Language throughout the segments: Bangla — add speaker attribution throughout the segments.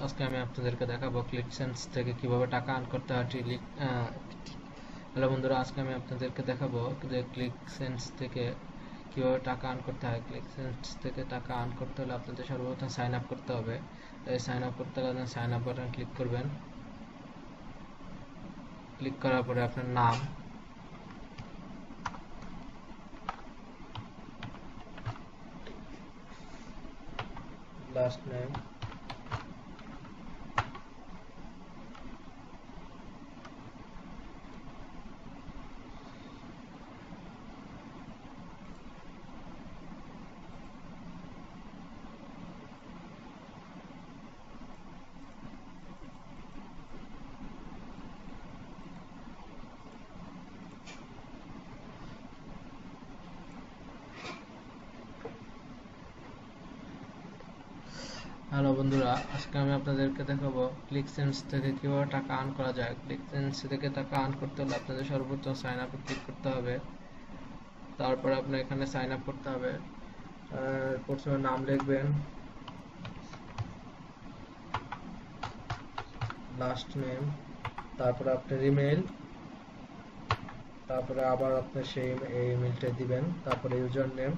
Speaker 1: আজকে আমি আপনাদেরকে দেখাবো ক্লিকসেন্স থেকে কিভাবে টাকা আর্ন করতে হয়। হ্যালো বন্ধুরা, আজকে আমি আপনাদেরকে দেখাবো যে ক্লিকসেন্স থেকে কিভাবে টাকা আর্ন করতে হয়। ক্লিকসেন্স থেকে টাকা আর্ন করতে হলে আপনাদের সর্বপ্রথম সাইন আপ করতে হবে। এই সাইন আপ করতে হলে সাইন আপ বাটন ক্লিক করবেন। ক্লিক করার পরে আপনার নাম, লাস্ট নেম, হ্যালো বন্ধুরা, আজকে আমি আপনাদেরকে দেখাবো ক্লিকসেন্স থেকে কিভাবে টাকা আর্ন করা যায়। ক্লিকসেন্স থেকে টাকা আর্ন করতে হলে আপনাদের সর্বপ্রথম সাইন আপে ক্লিক করতে হবে। তারপরে আপনার এখানে সাইন আপ করতে হবে। প্রথমে নাম লিখবেন, লাস্ট নেম, তারপরে আপনার ইমেল, তারপরে আবার আপনার সেই ইমেলটা দিবেন, তারপরে ইউজার নেম,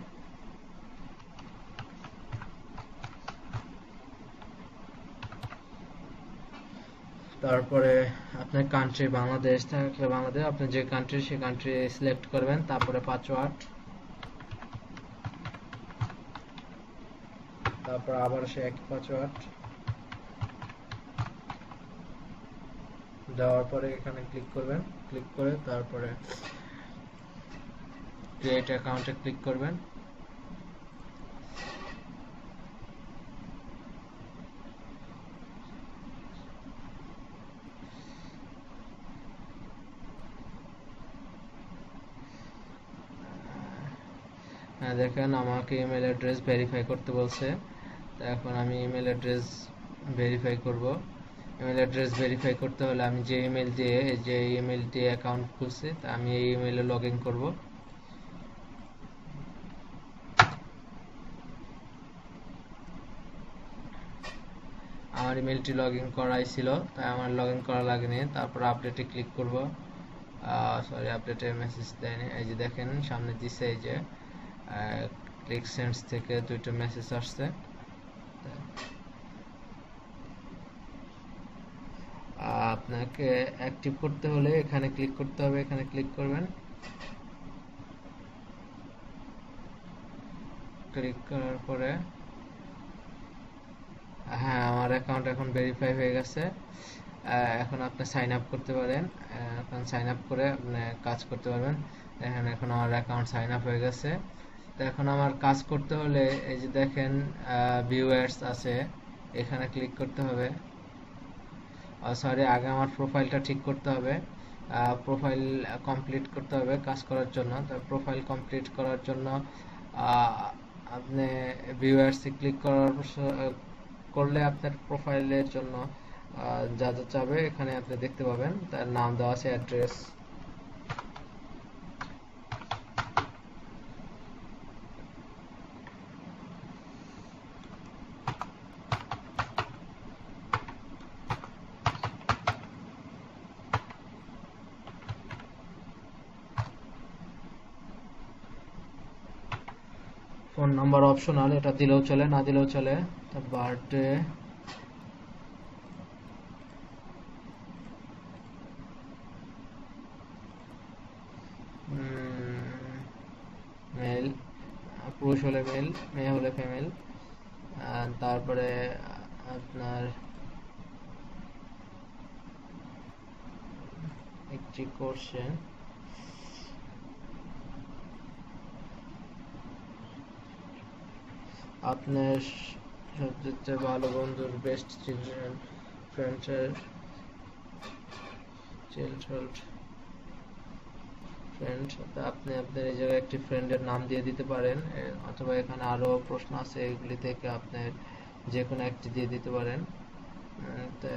Speaker 1: তারপরে আপনার কান্ট্রি বাংলাদেশ থাকলে বাংলাদেশ, আপনি যে কান্ট্রি সেই কান্ট্রি সিলেক্ট করবেন, তারপরে পাসওয়ার্ড, তারপর আবার সে একই পাসওয়ার্ড দেওয়ার পরে এখানে ক্লিক করবেন। ক্লিক করে তারপরে ক্রিয়েট অ্যাকাউন্টে ক্লিক করবেন। হ্যাঁ, দেখেন আমাকে ইমেল অ্যাড্রেস ভেরিফাই করতে বলছে। তো এখন আমি ইমেল অ্যাড্রেস ভেরিফাই করব। ইমেল অ্যাড্রেস ভেরিফাই করতে হলে আমি যে ইমেল দিয়ে অ্যাকাউন্ট খুলছি, তা আমি এই ইমেলে লগ ইন করবো। আমার ইমেলটি লগ ইন করাই ছিল, তাই আমার লগ ইন করা লাগেনি। তারপর আপডেটে ক্লিক করব। সরি, আপডেটে মেসেজ দেয়নি। এই যে দেখেন সামনে দিছে, এই যে ক্লিকসেন্স থেকে দুইটা মেসেজ আসছে। আপনাকে অ্যাক্টিভ করতে হলে এখানে ক্লিক করতে হবে। এখানে ক্লিক করবেন। ক্লিক করার পরে হ্যাঁ, আমার অ্যাকাউন্ট এখন ভেরিফাই হয়ে গেছে। এখন আপনি সাইন আপ করতে পারেন। এখন সাইন আপ করে আপনি কাজ করতে পারবেন। দেখেন এখন আমার অ্যাকাউন্ট সাইন আপ হয়ে গেছে। তো এখন আমার কাজ করতে হলে এই যে দেখেন ভিউয়ার্স আছে, এখানে ক্লিক করতে হবে। সরি, আগে আমার প্রোফাইলটা ঠিক করতে হবে। প্রোফাইল কমপ্লিট করতে হবে কাজ করার জন্য। তো প্রোফাইল কমপ্লিট করার জন্য আপনি ভিউয়ার্সে ক্লিক করলে আপনার প্রোফাইলের জন্য যা যা চাবে এখানে আপনি দেখতে পাবেন। তার নাম দেওয়া আছে, অ্যাড্রেস, ফোন নাম্বার অপশনাল, এটা দিলেও চলে, না দিলেও চলে। তার বার্থডে, মেল, পুরুষ হলে মেল, মেয়ে হলে ফিমেল। তারপরে আপনার একটি কোশ্চেন, আপনার সবচেয়ে ভালো বন্ধুর বেস্ট চিলড্রেন ফ্রেন্ডের ফ্রেন্ড, আপনি আপনার এই জায়গায় একটি ফ্রেন্ডের নাম দিয়ে দিতে পারেন, অথবা এখানে আরো প্রশ্ন আছে, এগুলি থেকে আপনার যে কোনো একটি দিয়ে দিতে পারেন। তো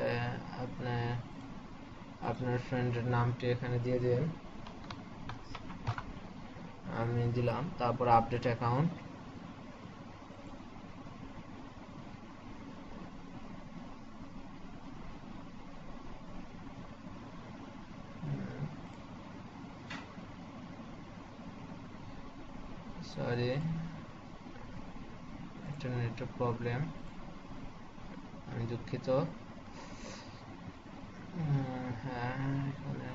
Speaker 1: আপনি আপনার ফ্রেন্ডের নামটি এখানে দিয়ে দিন, আমি দিলাম। তারপর আপডেট অ্যাকাউন্ট, সরি, এটা নেটওয়ার্ক প্রবলেম, আমি দুঃখিত। হ্যাঁ, এখানে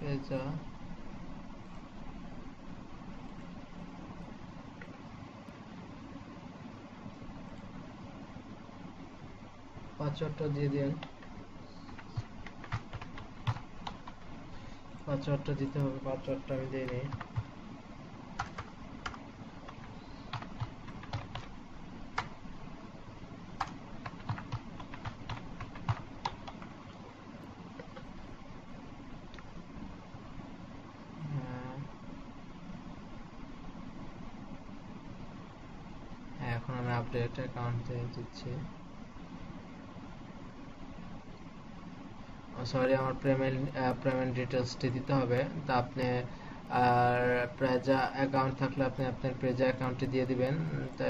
Speaker 1: পেজা পাসওয়ার্ডটা দিয়ে দিন, পাসওয়ার্ডটা দিতে হবে, পাসওয়ার্ডটা আমি দিয়ে নিই। হ্যাঁ, এখন আমি আপডেট অ্যাকাউন্ট দিয়ে দিচ্ছি। সরি, আমার পেমেন্ট ডিটেলসটি দিতে হবে। তা আপনি আর প্রেজা অ্যাকাউন্ট থাকলে আপনি আপনার প্রেজা অ্যাকাউন্টটি দিয়ে দিবেন। তা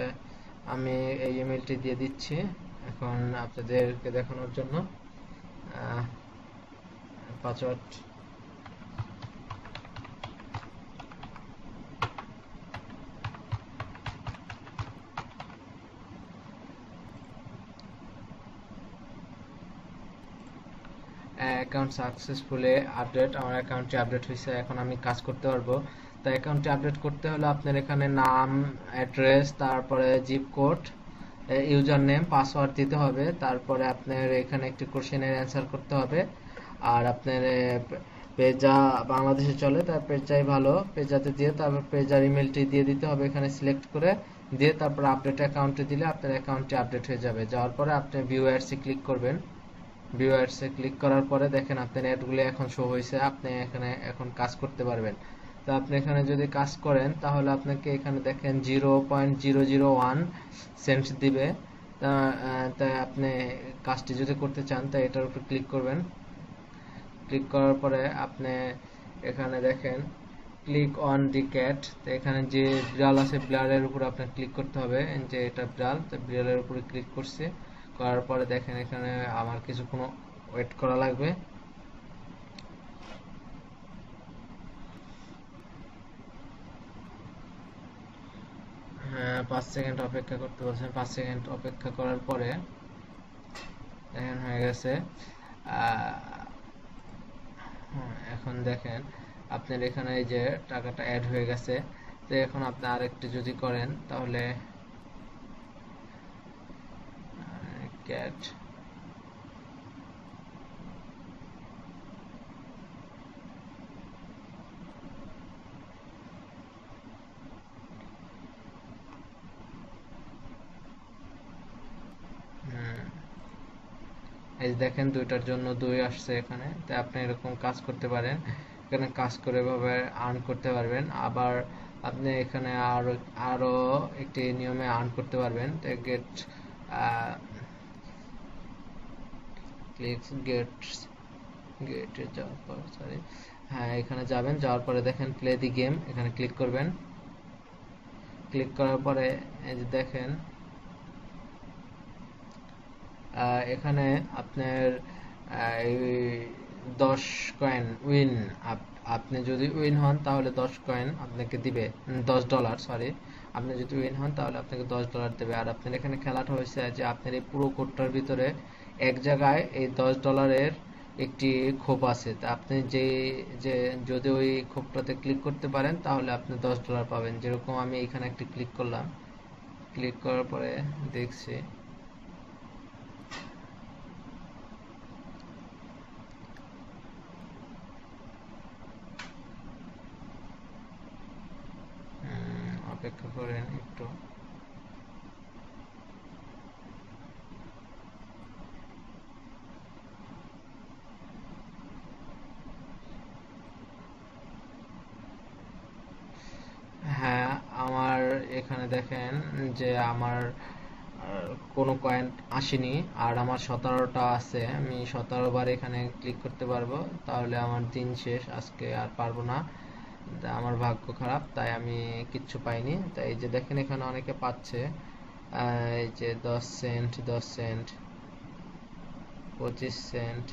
Speaker 1: আমি এই ইমেলটি দিয়ে দিচ্ছি এখন আপনাদেরকে দেখানোর জন্য। পাসওয়ার্ড অ্যাকাউন্ট সাকসেসফুলি আপডেট, আমার অ্যাকাউন্টটি আপডেট হয়েছে, এখন আমি কাজ করতে পারবো। তো অ্যাকাউন্টটি আপডেট করতে হলে আপনার এখানে নাম, অ্যাড্রেস, তারপরে zip code, user name, password দিতে হবে। তারপরে আপনার এখানে একটি কোশ্চেনের অ্যান্সার করতে হবে। আর আপনার পেজা বাংলাদেশে চলে, তার পেজাই ভালো, পেজাতে দিয়ে তারপর পেজার ইমেলটি দিয়ে দিতে হবে এখানে সিলেক্ট করে, দিয়ে তারপর আপডেট অ্যাকাউন্টে দিলে আপনার অ্যাকাউন্টটি আপডেট হয়ে যাবে। যাওয়ার পরে আপনি ভিউ অ্যাডসে ক্লিক করবেন। ভিউ অ্যাডসে ক্লিক করার পরে দেখেন আপনার অ্যাডগুলো এখন শো হয়েছে, আপনি এখানে এখন কাজ করতে পারবেন। তো আপনি এখানে যদি কাজ করেন তাহলে আপনাকে এখানে দেখেন 0.001 সেন্ট দিবে। তাই আপনি কাজটি যদি করতে চান তাই এটার উপর ক্লিক করবেন। ক্লিক করার পরে আপনি এখানে দেখেন ক্লিক অন দি ক্যাট, তো এখানে যে বিড়াল আছে বিড়ালের উপর আপনার ক্লিক করতে হবে, যে এটা বিড়াল, তো বিড়ালের উপরে ক্লিক করছে, করার পরে দেখেন এখানে আমার কিছুক্ষণ ওয়েট করা লাগবে। হ্যাঁ, 5 সেকেন্ড অপেক্ষা করতে বলছেন। 5 সেকেন্ড অপেক্ষা করার পরে দেখেন হয়ে গেছে। এখন দেখেন আপনার এখানে এই যে টাকাটা অ্যাড হয়ে গেছে। তো এখন আপনি আরেকটু যদি করেন তাহলে ক্যাট এই দেখেন দুইটার জন্য 2 আসছে এখানে। তো আপনি এরকম কাজ করতে পারেন, এখানে কাজ করে এভাবে আর্ন করতে পারবেন। আবার আপনি এখানে আরো একটি নিয়মে আর্ন করতে পারবেন। তো গেট গেটে যাওয়ার পর সরি, হ্যাঁ এখানে যাবেন, যাওয়ার পরে দেখেন প্লে দি গেম, এখানে ক্লিক করবেন। ক্লিক করার পরে এই যে দেখেন এখানে আপনার 10 কয়েন উইন, আপনি যদি উইন হন তাহলে 10 কয়েন আপনাকে দিবে, $10 সরি, আপনি যদি উইন হন তাহলে আপনাকে $10 দেবে। আর আপনার এখানে খেলাটা হয়েছে যে আপনার এই পুরো কোডটার ভিতরে এক জায়গায় এই $10 একটি খোপ আছে। তা আপনি যে যদি ওই খোপটাতে ক্লিক করতে পারেন তাহলে আপনি $10 পাবেন। যেরকম আমি এখানে একটি ক্লিক করলাম, ক্লিক করার পরে দেখছি অপেক্ষা করেন একটু। হ্যাঁ, আমার এখানে দেখেন যে আমার কোনো কয়েন আসেনি, আর আমার 17টা আছে, আমি 17 বার এখানে ক্লিক করতে পারবো, তাহলে আমার দিন শেষ, আজকে আর পারবো না। আমার ভাগ্য খারাপ, তাই আমি কিচ্ছু পাইনি। তাই এই যে দেখেন এখানে অনেকে পাচ্ছে, এই যে 10 সেন্ট, 10 সেন্ট, 25 সেন্ট,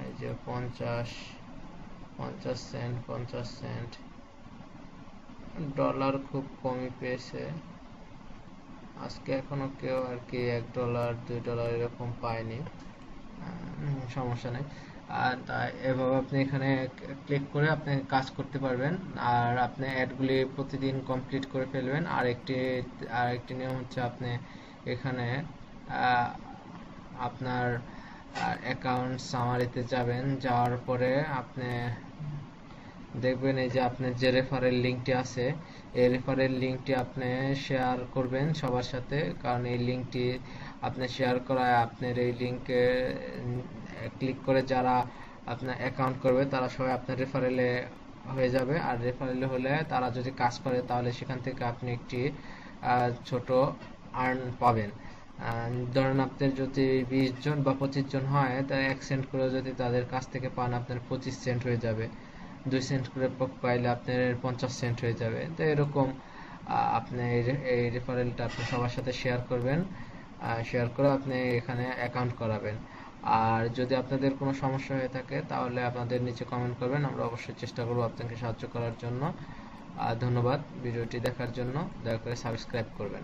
Speaker 1: এই যে 50 সেন্ট, 50 সেন্ট। ডলার খুব কমই পেয়েছে আজকে, এখনো কেউ আর কি $1, $2 এরকম পায়নি। সমস্যা নেই। আর তাই এভাবে আপনি এখানে ক্লিক করে আপনি কাজ করতে পারবেন। আর আপনি অ্যাডগুলি প্রতিদিন কমপ্লিট করে ফেলবেন। আর একটি নিয়ম হচ্ছে আপনি এখানে আহ, আপনার অ্যাকাউন্ট সামারিতে যাবেন, যাওয়ার পরে আপনি দেখবেন এই যে আপনার যে রেফারেল লিঙ্কটি আছে, এই রেফারেল লিঙ্কটি আপনি শেয়ার করবেন সবার সাথে, কারণ এই লিঙ্কটি আপনি শেয়ার করায় আপনার এই লিঙ্কে ক্লিক করে যারা আপনার অ্যাকাউন্ট করবে তারা সবাই আপনার রেফারেলে হয়ে যাবে। আর রেফারেলে হলে তারা যদি কাজ করে তাহলে সেখান থেকে আপনি একটি ছোট আর্ন পাবেন। ধরেন আপনার যদি 20 জন বা 25 জন হয়, তাহলে 1 সেন্ট করে যদি তাদের কাছ থেকে পান আপনার 25 সেন্ট হয়ে যাবে। 2 সেন্ট করে পাইলে আপনার 50 সেন্ট হয়ে যাবে। তো এরকম আপনি এই রেফারেলটা আপনি সবার সাথে শেয়ার করবেন, শেয়ার করে আপনি এখানে অ্যাকাউন্ট করাবেন। আর যদি আপনাদের কোনো সমস্যা হয়ে থাকে তাহলে আপনাদের নিচে কমেন্ট করবেন, আমরা অবশ্যই চেষ্টা করব আপনাকে সাহায্য করার জন্য। ধন্যবাদ ভিডিওটি দেখার জন্য, দয়া করে সাবস্ক্রাইব করবেন।